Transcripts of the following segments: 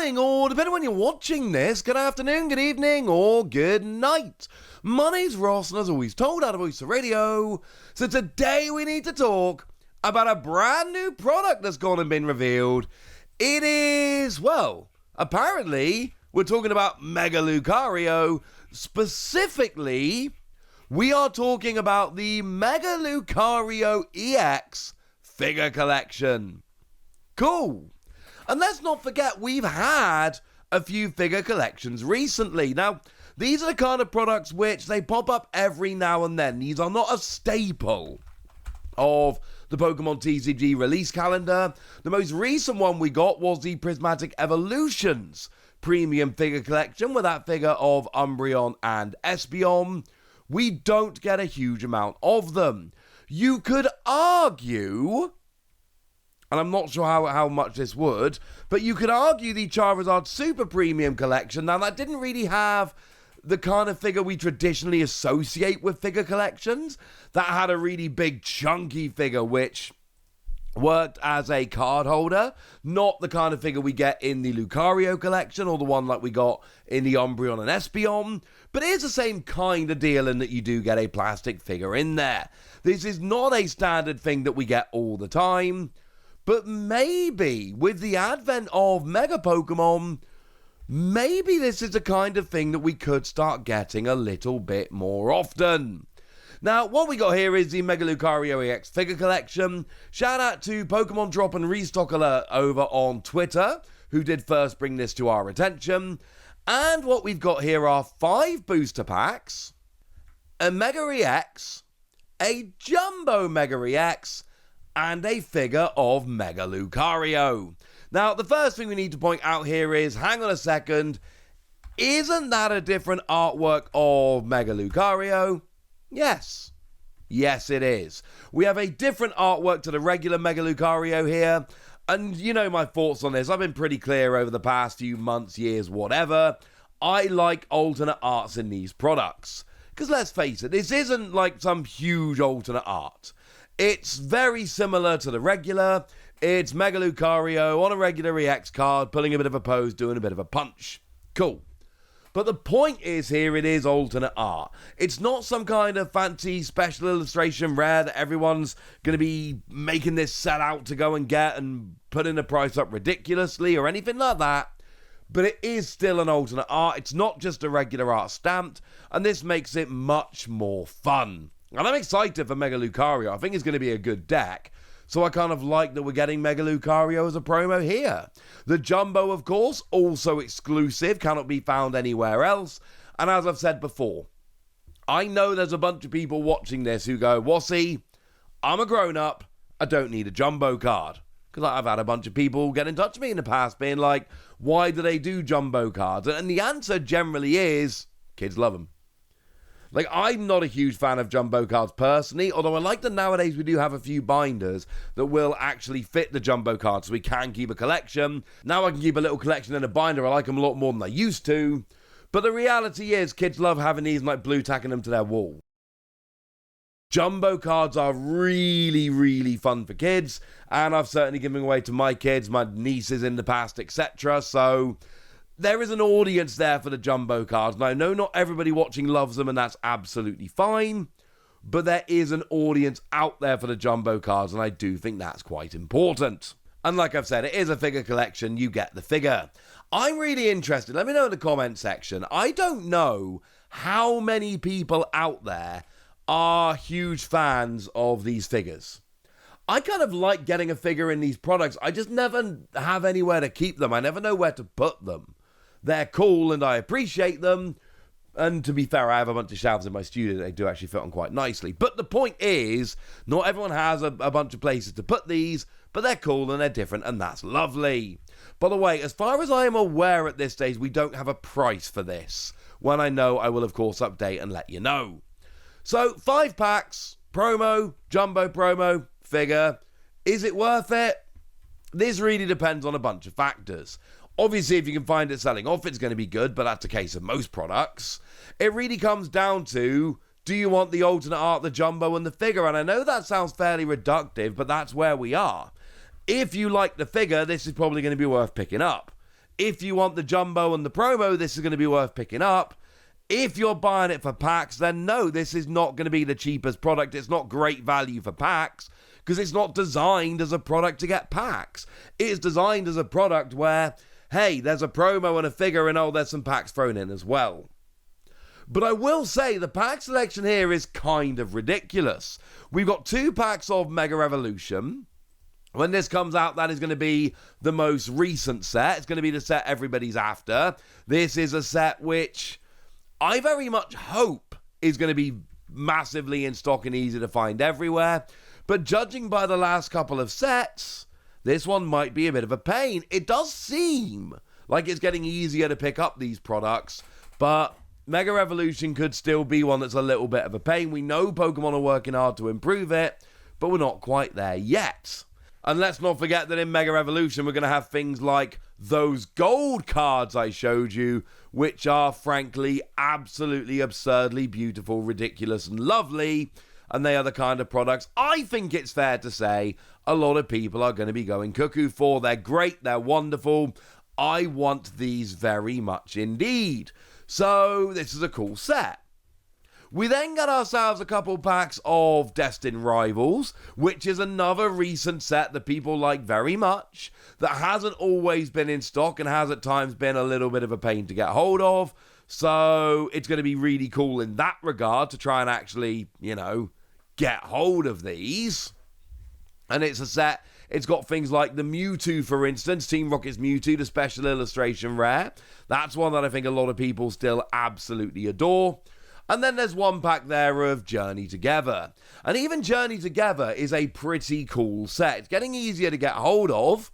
morning, or depending on when you're watching this, good afternoon, good evening, or good night. My name's Ross, and as always told out of Voice of Radio, so today we need to talk about a brand new product that's gone and been revealed. It is, well, apparently, we're talking about Mega Lucario. Specifically, we are talking about the Mega Lucario EX figure collection. Cool. And let's not forget, we've had a few figure collections recently. Now, these are the kind of products which they pop up every now and then. These are not a staple of the Pokemon TCG release calendar. The most recent one we got was the Prismatic Evolutions premium figure collection with that figure of Umbreon and Espeon. We don't get a huge amount of them. You could argue, and I'm not sure how much this would, but you could argue the Charizard Super Premium Collection. Now, that didn't really have the kind of figure we traditionally associate with figure collections. That had a really big, chunky figure, which worked as a card holder. Not the kind of figure we get in the Lucario collection, or the one like we got in the Umbreon and Espeon. But it is the same kind of deal in that you do get a plastic figure in there. This is not a standard thing that we get all the time. But maybe, with the advent of Mega Pokemon, maybe this is the kind of thing that we could start getting a little bit more often. Now, what we got here is the Mega Lucario EX figure collection. Shout out to Pokemon Drop and Restock Alert over on Twitter, who did first bring this to our attention. And what we've got here are 5 booster packs, a Mega EX, a Jumbo Mega EX, and a figure of Mega Lucario. Now, the first thing we need to point out here is, hang on a second, isn't that a different artwork of Mega Lucario? Yes. Yes, it is. We have a different artwork to the regular Mega Lucario here, and you know my thoughts on this. I've been pretty clear over the past few months, years, whatever. I like alternate arts in these products. Because let's face it, this isn't like some huge alternate art. It's very similar to the regular. It's Mega Lucario on a regular EX card, pulling a bit of a pose, doing a bit of a punch. Cool. But the point is here, it is alternate art. It's not some kind of fancy special illustration rare that everyone's going to be making this set out to go and get and putting the price up ridiculously or anything like that. But it is still an alternate art. It's not just a regular art stamped, and this makes it much more fun. And I'm excited for Mega Lucario. I think it's going to be a good deck. So I kind of like that we're getting Mega Lucario as a promo here. The Jumbo, of course, also exclusive, cannot be found anywhere else. And as I've said before, I know there's a bunch of people watching this who go, Wassy, I'm a grown-up, I don't need a Jumbo card. Because I've had a bunch of people get in touch with me in the past being like, why do they do Jumbo cards? And the answer generally is, kids love them. Like, I'm not a huge fan of Jumbo cards personally, although I like that nowadays we do have a few binders that will actually fit the Jumbo cards, so we can keep a collection. Now I can keep a little collection in a binder. I like them a lot more than I used to. But the reality is, kids love having these and like blue tacking them to their wall. Jumbo cards are really, really fun for kids, and I've certainly given away to my kids, my nieces in the past, etc. So there is an audience there for the Jumbo cards. Now, I know not everybody watching loves them, and that's absolutely fine, but there is an audience out there for the Jumbo cards, and I do think that's quite important. And like I've said, it is a figure collection. You get the figure. I'm really interested. Let me know in the comment section. I don't know how many people out there are huge fans of these figures. I kind of like getting a figure in these products. I just never have anywhere to keep them. I never know where to put them. They're cool and I appreciate them. And to be fair, I have a bunch of shelves in my studio that they do actually fit on quite nicely. But the point is, not everyone has a bunch of places to put these, but they're cool and they're different, and that's lovely. By the way, as far as I am aware at this stage, we don't have a price for this. When I know, I will of course update and let you know. So, 5 packs, promo, Jumbo promo, figure. Is it worth it? This really depends on a bunch of factors. Obviously, if you can find it selling off, it's going to be good, but that's the case of most products. It really comes down to, do you want the alternate art, the Jumbo, and the figure? And I know that sounds fairly reductive, but that's where we are. If you like the figure, this is probably going to be worth picking up. If you want the jumbo and the promo, this is going to be worth picking up. If you're buying it for packs, then no, this is not going to be the cheapest product. It's not great value for packs because it's not designed as a product to get packs. It is designed as a product where, hey, there's a promo and a figure and there's some packs thrown in as well. But I will say the pack selection here is kind of ridiculous. We've got 2 packs of Mega Evolution. When this comes out, that is going to be the most recent set. It's going to be the set everybody's after. This is a set which I very much hope is going to be massively in stock and easy to find everywhere. But judging by the last couple of sets, this one might be a bit of a pain. It does seem like it's getting easier to pick up these products, but Mega Evolution could still be one that's a little bit of a pain. We know Pokemon are working hard to improve it, but we're not quite there yet. And let's not forget that in Mega Evolution, we're going to have things like those gold cards I showed you, which are frankly absolutely absurdly beautiful, ridiculous, and lovely. And they are the kind of products I think it's fair to say a lot of people are going to be going cuckoo for. They're great. They're wonderful. I want these very much indeed. So this is a cool set. We then got ourselves a couple packs of Destined Rivals, which is another recent set that people like very much, that hasn't always been in stock and has at times been a little bit of a pain to get hold of. So it's going to be really cool in that regard to try and actually, get hold of these. And it's a set, it's got things like the Mewtwo, for instance, Team Rocket's Mewtwo, the special illustration rare. That's one that I think a lot of people still absolutely adore. And then there's one pack there of Journey Together. And even Journey Together is a pretty cool set. It's getting easier to get hold of,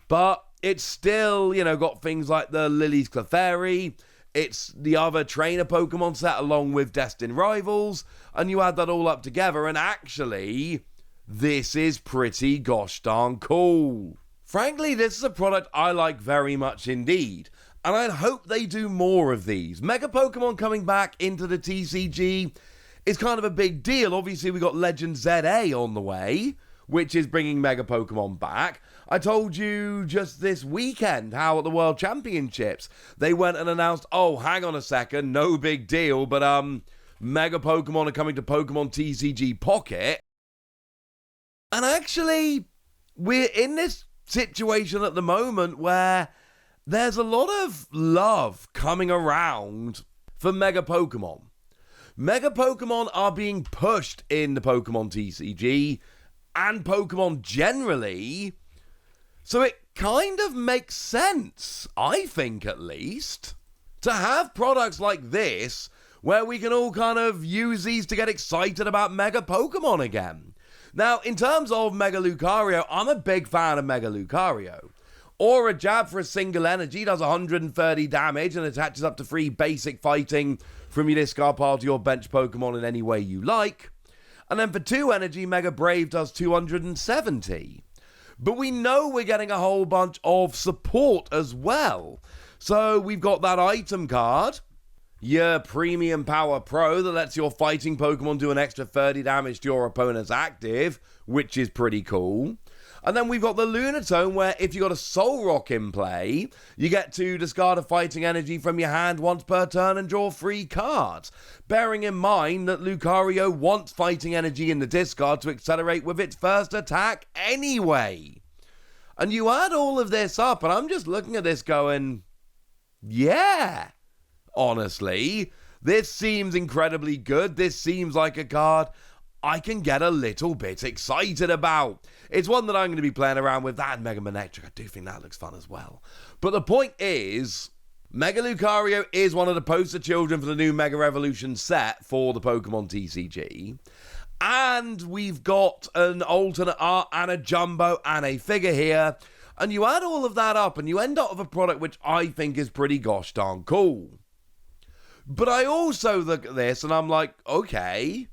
but it's still, got things like the Lily's Clefairy. It's the other trainer Pokemon set along with Destined Rivals. And you add that all up together, and actually, this is pretty gosh darn cool. Frankly, this is a product I like very much indeed. And I hope they do more of these. Mega Pokemon coming back into the TCG is kind of a big deal. Obviously, we got Legend ZA on the way, which is bringing Mega Pokemon back. I told you just this weekend how at the World Championships, they went and announced, oh, hang on a second, no big deal, but Mega Pokemon are coming to Pokemon TCG Pocket. And actually, we're in this situation at the moment where there's a lot of love coming around for Mega Pokemon. Mega Pokemon are being pushed in the Pokemon TCG and Pokemon generally, so it kind of makes sense, I think at least, to have products like this where we can all kind of use these to get excited about Mega Pokemon again. Now, in terms of Mega Lucario, I'm a big fan of Mega Lucario. Aura Jab for a single energy does 130 damage and attaches up to 3 basic fighting from your discard pile to your bench Pokemon in any way you like. And then for 2 energy, Mega Brave does 270. But we know we're getting a whole bunch of support as well. So we've got that item card, your Premium Power Pro, that lets your fighting Pokemon do an extra 30 damage to your opponent's active, which is pretty cool. And then we've got the Lunatone, where if you got a Soul Rock in play, you get to discard a fighting energy from your hand once per turn and draw 3 cards. Bearing in mind that Lucario wants fighting energy in the discard to accelerate with its first attack anyway. And you add all of this up, and I'm just looking at this going, yeah, honestly, this seems incredibly good. This seems like a card I can get a little bit excited about. It's one that I'm going to be playing around with. That and Mega Manectric, I do think that looks fun as well. But the point is, Mega Lucario is one of the poster children for the new Mega Evolution set for the Pokemon TCG. And we've got an alternate art and a jumbo and a figure here. And you add all of that up and you end up with a product which I think is pretty gosh darn cool. But I also look at this and I'm like, okay,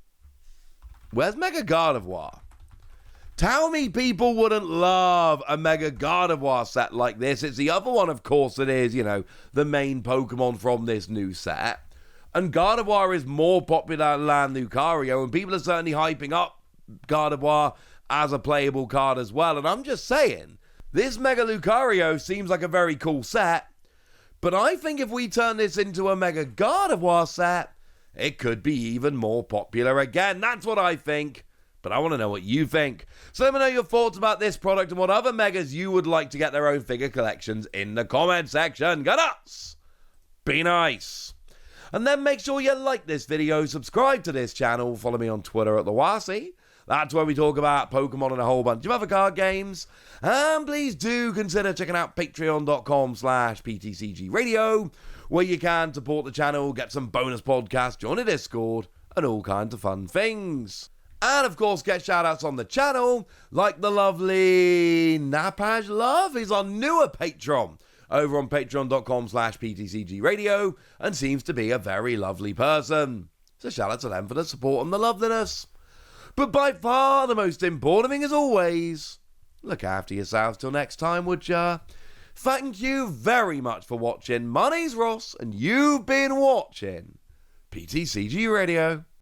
where's Mega Gardevoir? Tell me people wouldn't love a Mega Gardevoir set like this. It's the other one, of course, that is, the main Pokemon from this new set. And Gardevoir is more popular than Lucario, and people are certainly hyping up Gardevoir as a playable card as well. And I'm just saying, this Mega Lucario seems like a very cool set. But I think if we turn this into a Mega Gardevoir set, it could be even more popular again. That's what I think. But I want to know what you think. So let me know your thoughts about this product and what other Megas you would like to get their own figure collections in the comment section. Go nuts! Be nice! And then make sure you like this video, subscribe to this channel, follow me on Twitter at @TheWasi. That's where we talk about Pokemon and a whole bunch of other card games. And please do consider checking out patreon.com/PTCG Radio, where you can support the channel, get some bonus podcasts, join a Discord, and all kinds of fun things. And of course, get shoutouts on the channel, like the lovely Napaj Love. He's our newer patron over on patreon.com/PTCG Radio, and seems to be a very lovely person. So shout out to them for the support and the loveliness. But by far the most important thing, as always, look after yourselves till next time, would ya? Thank you very much for watching. My name's Ross, and you've been watching PTCG Radio.